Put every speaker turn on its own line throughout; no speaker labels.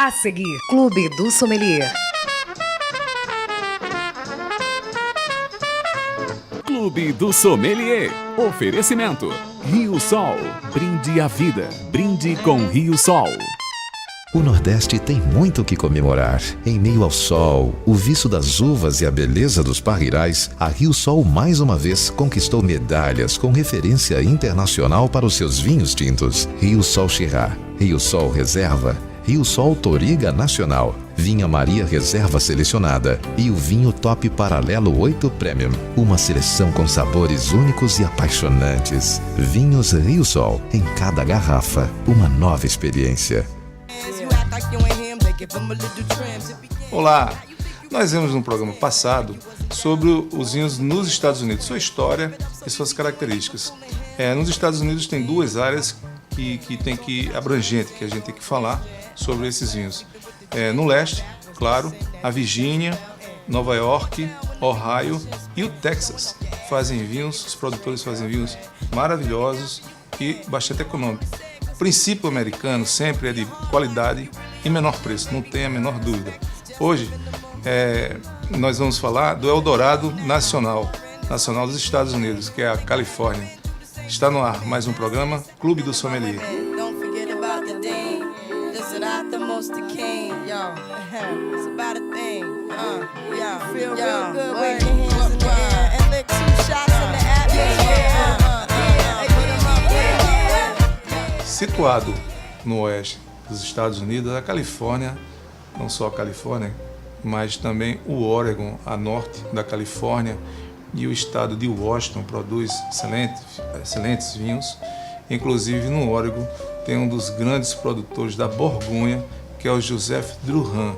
A seguir, Clube do Sommelier.
Clube do Sommelier. Oferecimento. Rio Sol. Brinde a vida. Brinde com Rio Sol.
O Nordeste tem muito o que comemorar. Em meio ao sol, o viço das uvas e a beleza dos parreirais, a Rio Sol mais uma vez conquistou medalhas com referência internacional para os seus vinhos tintos. Rio Sol Chirá, Rio Sol Reserva, Rio Sol Toriga Nacional, Vinha Maria Reserva Selecionada e o vinho Top Paralelo 8 Premium. Uma seleção com sabores únicos e apaixonantes. Vinhos Rio Sol, em cada garrafa, uma nova experiência.
Olá, nós vimos no programa passado sobre os vinhos nos Estados Unidos, sua história e suas características. Nos Estados Unidos tem duas áreas abrangente que a gente tem que falar sobre esses vinhos. No leste, claro, a Virgínia, Nova York, Ohio e o Texas fazem vinhos, os produtores fazem vinhos maravilhosos e bastante econômicos. O princípio americano sempre é de qualidade e menor preço, não tem a menor dúvida. Hoje, nós vamos falar do Eldorado Nacional dos Estados Unidos, que é a Califórnia. Está no ar mais um programa, Clube do Sommelier. Situado no oeste dos Estados Unidos, a Califórnia, não só a Califórnia, mas também o Oregon, a norte da Califórnia, e o estado de Washington produz excelentes vinhos. Inclusive no Oregon tem um dos grandes produtores da Borgonha, que é o Joseph Drouhin,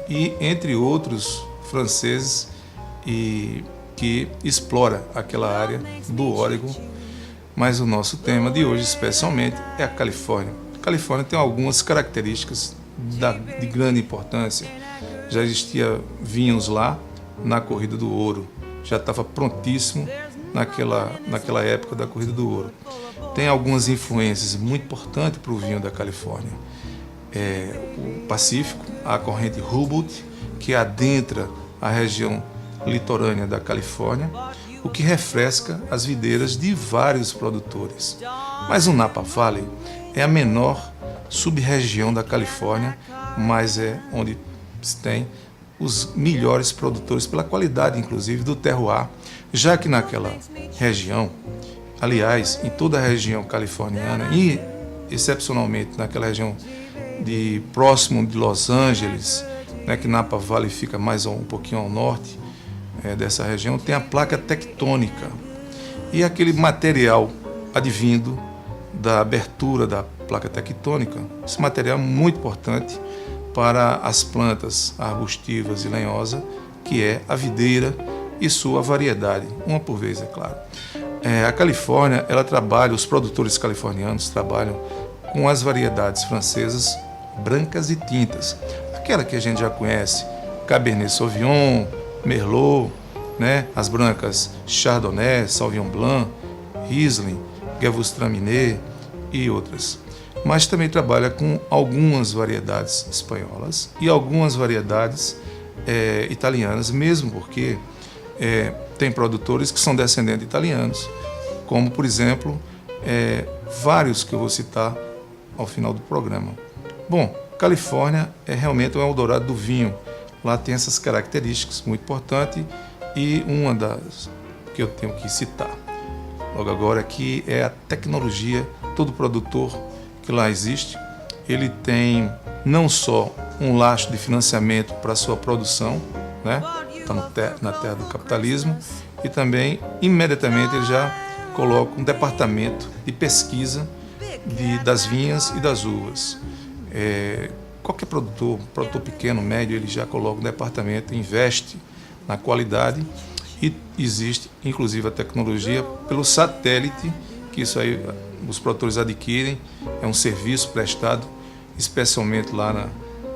e entre outros franceses que explora aquela área do Oregon. Mas o nosso tema de hoje, especialmente, é a Califórnia. A Califórnia tem algumas características de grande importância. Já existia vinhos lá na Corrida do Ouro. Já estava prontíssimo naquela época da Corrida do Ouro. Tem algumas influências muito importantes para o vinho da Califórnia. O Pacífico, a corrente Humboldt, que adentra a região litorânea da Califórnia, o que refresca as videiras de vários produtores. Mas o Napa Valley é a menor sub-região da Califórnia, mas é onde se tem os melhores produtores pela qualidade, inclusive, do terroir, já que naquela região, aliás, em toda a região californiana e, excepcionalmente, naquela região próximo de Los Angeles, que Napa Valley fica mais um pouquinho ao norte dessa região, tem a placa tectônica e aquele material advindo da abertura da placa tectônica. Esse material é muito importante para as plantas arbustivas e lenhosas, que é a videira e sua variedade, uma por vez, é claro. A Califórnia, os produtores californianos trabalham com as variedades francesas brancas e tintas, aquela que a gente já conhece, Cabernet Sauvignon, Merlot, as brancas Chardonnay, Sauvignon Blanc, Riesling, Gewürztraminer e outras. Mas também trabalha com algumas variedades espanholas e algumas variedades italianas, mesmo porque tem produtores que são descendentes de italianos, como, por exemplo, vários que eu vou citar ao final do programa. Bom, Califórnia é realmente um Eldorado do vinho. Lá tem essas características muito importantes e uma das que eu tenho que citar logo agora aqui é a tecnologia. Todo produtor que lá existe, ele tem não só um lastro de financiamento para a sua produção, está na terra do capitalismo, e também imediatamente ele já coloca um departamento de pesquisa das vinhas e das uvas. Qualquer produtor pequeno, médio, ele já coloca um departamento, investe na qualidade e existe inclusive a tecnologia pelo satélite, que isso aí os produtores adquirem, é um serviço prestado especialmente lá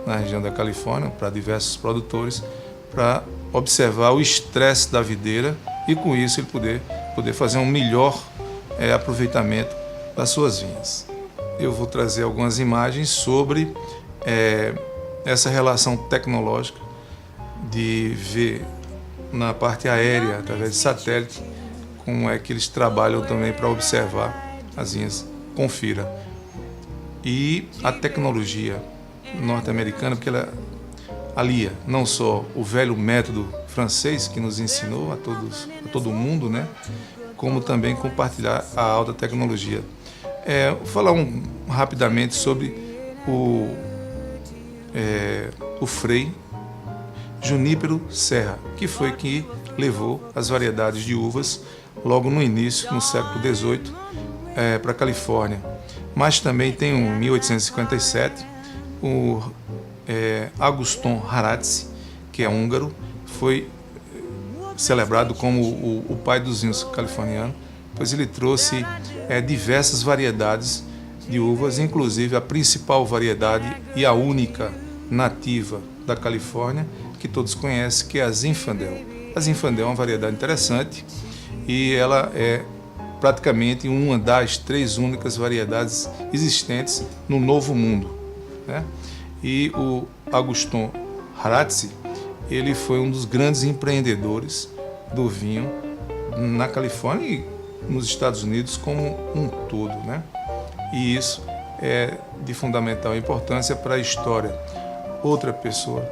na região da Califórnia para diversos produtores, para observar o estresse da videira e com isso ele poder fazer um melhor aproveitamento das suas vinhas. Eu vou trazer algumas imagens sobre essa relação tecnológica de ver na parte aérea, através de satélite, como é que eles trabalham também para observar as vinhas. Confira. E a tecnologia norte-americana, porque ela alia não só o velho método francês que nos ensinou a todo mundo, né, como também compartilhar a alta tecnologia. Vou falar rapidamente sobre o Frei Junípero Serra, que foi que levou as variedades de uvas logo no início, no século XVIII, para a Califórnia. Mas também tem em 1857 o Augustin Haradse, que é húngaro, foi celebrado como o pai dos vinhos californianos, pois ele trouxe diversas variedades de uvas, inclusive a principal variedade e a única nativa da Califórnia, que todos conhecem, que é a Zinfandel. A Zinfandel é uma variedade interessante e ela é praticamente uma das 3 únicas variedades existentes no Novo Mundo, né? E o Augustin Haradse, ele foi um dos grandes empreendedores do vinho na Califórnia e nos Estados Unidos como um todo, né? E isso é de fundamental importância para a história. Outra pessoa,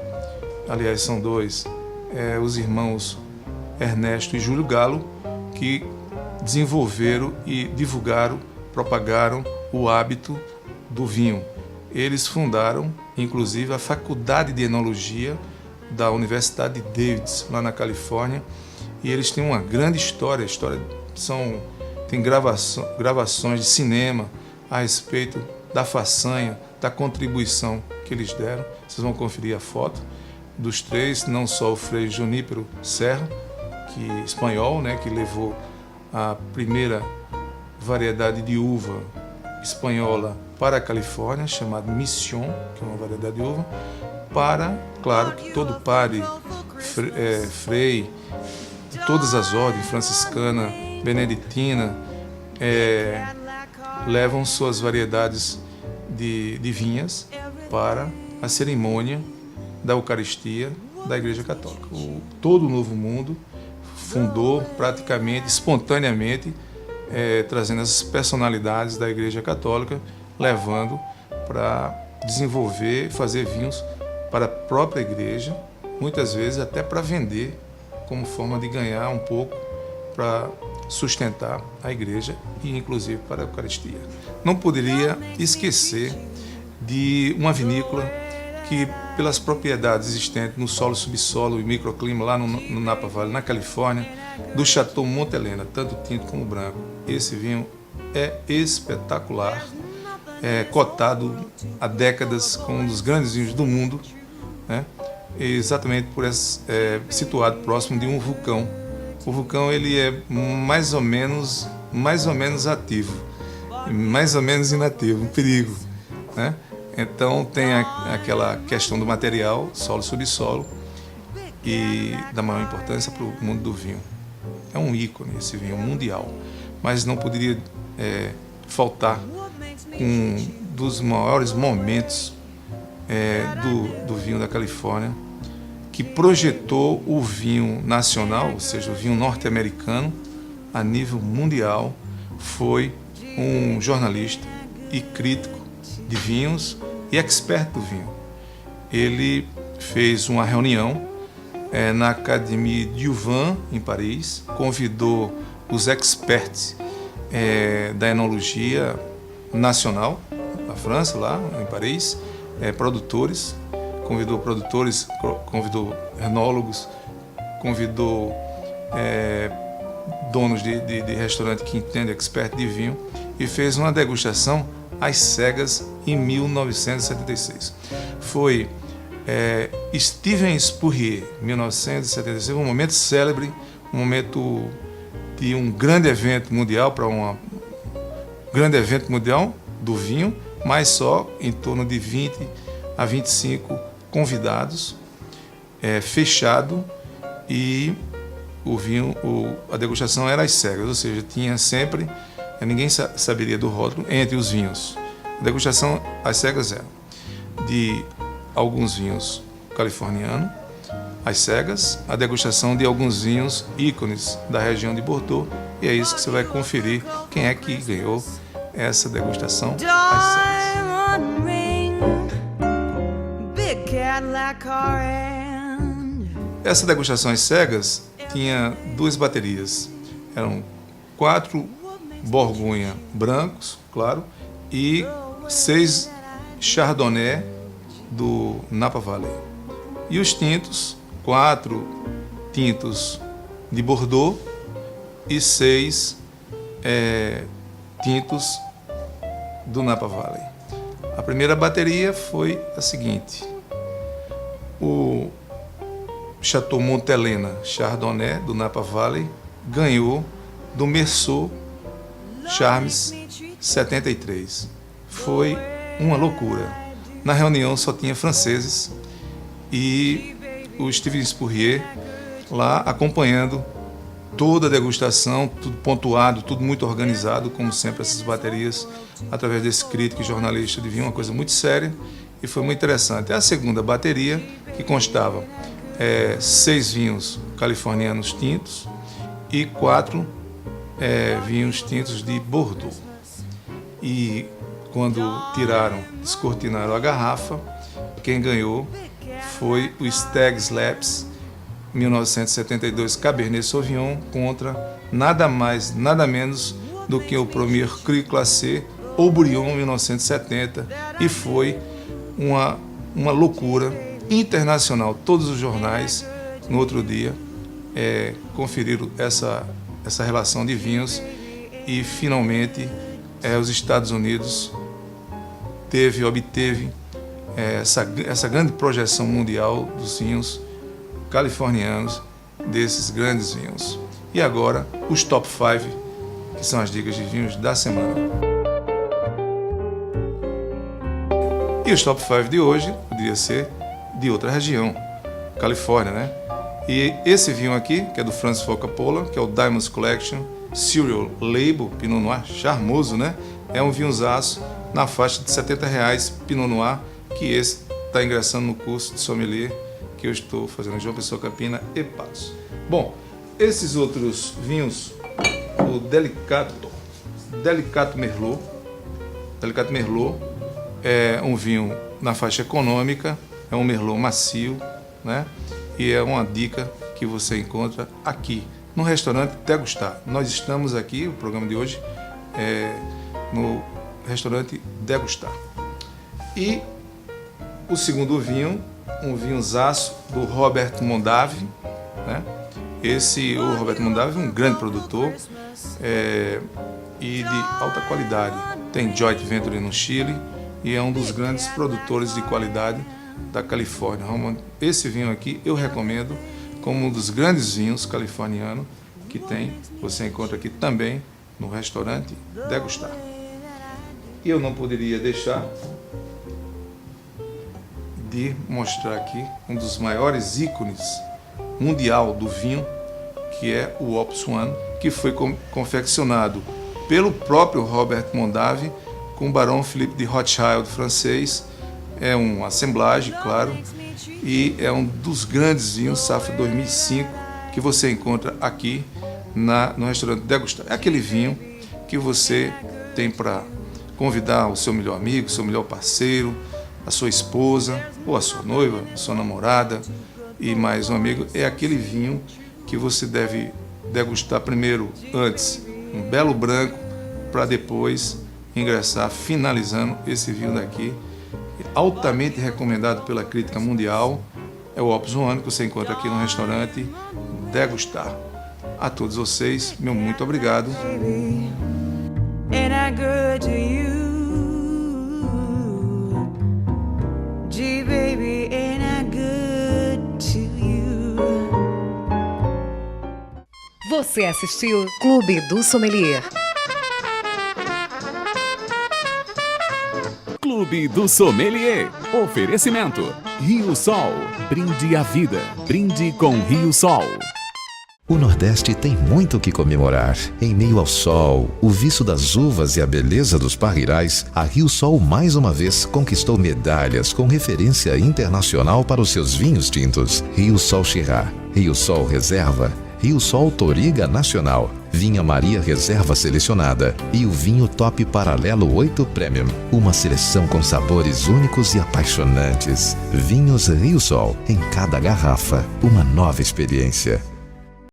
aliás são 2, os irmãos Ernesto e Júlio Galo, que desenvolveram e divulgaram, propagaram o hábito do vinho. Eles fundaram, inclusive, a Faculdade de Enologia da Universidade de Davis, lá na Califórnia, e eles têm uma grande história. Tem gravações de cinema a respeito da façanha, da contribuição que eles deram. Vocês vão conferir a foto dos 3, não só o Frei Junípero Serra, espanhol, né, que levou a primeira variedade de uva espanhola para a Califórnia, chamada Mission, que é uma variedade de uva, claro, que todo padre, frei, de todas as ordens, franciscana, beneditina, levam suas variedades de vinhas para a cerimônia da Eucaristia da Igreja Católica. Todo o Novo Mundo fundou praticamente, espontaneamente, trazendo essas personalidades da Igreja Católica, levando para desenvolver, fazer vinhos para a própria igreja, muitas vezes até para vender, como forma de ganhar um pouco para sustentar a igreja e inclusive para a Eucaristia. Não poderia esquecer de uma vinícola que, pelas propriedades existentes no solo, subsolo e microclima lá no Napa Valley, na Califórnia, do Chateau Monte Helena, tanto tinto como branco. Esse vinho é espetacular, cotado há décadas como um dos grandes vinhos do mundo, né? Exatamente situado próximo de um vulcão. O vulcão ele é mais ou menos ativo, mais ou menos inativo, um perigo, né? Então tem aquela questão do material, solo e subsolo, e da maior importância para o mundo do vinho. É um ícone esse vinho mundial, mas não poderia faltar um dos maiores momentos do vinho da Califórnia, que projetou o vinho nacional, ou seja, o vinho norte-americano, a nível mundial. Foi um jornalista e crítico de vinhos e expert do vinho. Ele fez uma reunião na Académie du Vin, em Paris, convidou os experts da enologia nacional, da França, lá em Paris, produtores, convidou enólogos, convidou donos de restaurante que entendem, expert de vinho, e fez uma degustação às cegas em 1976. Foi Steven Spurrier, 1976, um momento célebre, um momento de um grande evento mundial, grande evento mundial do vinho, mas só em torno de 20 a 25 convidados, fechado, e o vinho, a degustação era às cegas, ou seja, tinha sempre, ninguém saberia do rótulo entre os vinhos. A degustação às cegas era de alguns vinhos californianos, às cegas, a degustação de alguns vinhos ícones da região de Bordeaux, e é isso que você vai conferir quem é que ganhou essa degustação às cegas.
Diamond ring, big Cadillac car and
Essa degustação às cegas tinha 2 baterias. Eram 4 Borgonha brancos, claro, e 6 Chardonnay do Napa Valley. E os tintos, 4 tintos de Bordeaux e 6 tintos do Napa Valley. A primeira bateria foi a seguinte: o Chateau Montelena Chardonnay do Napa Valley ganhou do Meursault Charmes 73. Foi uma loucura. Na reunião só tinha franceses e o Steven Spurrier lá acompanhando toda a degustação, tudo pontuado, tudo muito organizado, como sempre essas baterias, através desse crítico e jornalista de vinho, uma coisa muito séria e foi muito interessante. A segunda bateria, que constava 6 vinhos californianos tintos e 4 vinhos tintos de Bordeaux. E quando descortinaram a garrafa, quem ganhou foi o Stag Slaps 1972 Cabernet Sauvignon contra nada mais, nada menos do que o Premier Cru Classé Haut-Brion 1970, e foi uma loucura internacional. Todos os jornais no outro dia conferiram essa relação de vinhos e finalmente os Estados Unidos obteve essa grande projeção mundial dos vinhos californianos, desses grandes vinhos. E agora os top 5, que são as dicas de vinhos da semana. E os top 5 de hoje poderia ser de outra região, Califórnia, né? E esse vinho aqui, que é do Francis Ford Coppola, que é o Diamonds Collection Serial Label Pinot Noir, charmoso, né? É um vinhozaço na faixa de R$70, Pinot Noir, que esse está ingressando no curso de sommelier que eu estou fazendo em João Pessoa, Campina e Patos. Bom, esses outros vinhos, o Delicato Merlot é um vinho na faixa econômica, é um Merlot macio, né? E é uma dica que você encontra aqui no restaurante Degustar. Nós estamos aqui, o programa de hoje no restaurante Degustar. E o segundo vinho, um vinhozaço do Robert Mondavi, né? O Robert Mondavi é um grande produtor e de alta qualidade. Tem Joint Venture no Chile e é um dos grandes produtores de qualidade da Califórnia. Esse vinho aqui eu recomendo como um dos grandes vinhos californianos que tem. Você encontra aqui também no restaurante Degustar. E eu não poderia deixar de mostrar aqui um dos maiores ícones mundial do vinho, que é o Opus One, que foi confeccionado pelo próprio Robert Mondavi com o Barão Philippe de Rothschild francês. É uma assemblagem, claro, e é um dos grandes vinhos safra 2005 que você encontra aqui no restaurante Degustar. É aquele vinho que você tem para convidar o seu melhor amigo, seu melhor parceiro, a sua esposa, ou a sua noiva, a sua namorada e mais um amigo. É aquele vinho que você deve degustar primeiro, antes, um belo branco, para depois ingressar, finalizando esse vinho daqui, altamente recomendado pela crítica mundial. É o Opus One, que você encontra aqui no restaurante Degustar. A todos vocês, meu muito obrigado.
ain't I good to you? Gee, baby, ain't I good to you?
Você assistiu Clube do Sommelier.
Clube do Sommelier. Oferecimento. Rio Sol. Brinde a vida. Brinde com Rio Sol.
O Nordeste tem muito o que comemorar. Em meio ao sol, o viço das uvas e a beleza dos parreirais, a Rio Sol mais uma vez conquistou medalhas com referência internacional para os seus vinhos tintos. Rio Sol Chirá, Rio Sol Reserva, Rio Sol Toriga Nacional, Vinha Maria Reserva Selecionada e o vinho Top Paralelo 8 Premium. Uma seleção com sabores únicos e apaixonantes. Vinhos Rio Sol, em cada garrafa, uma nova experiência.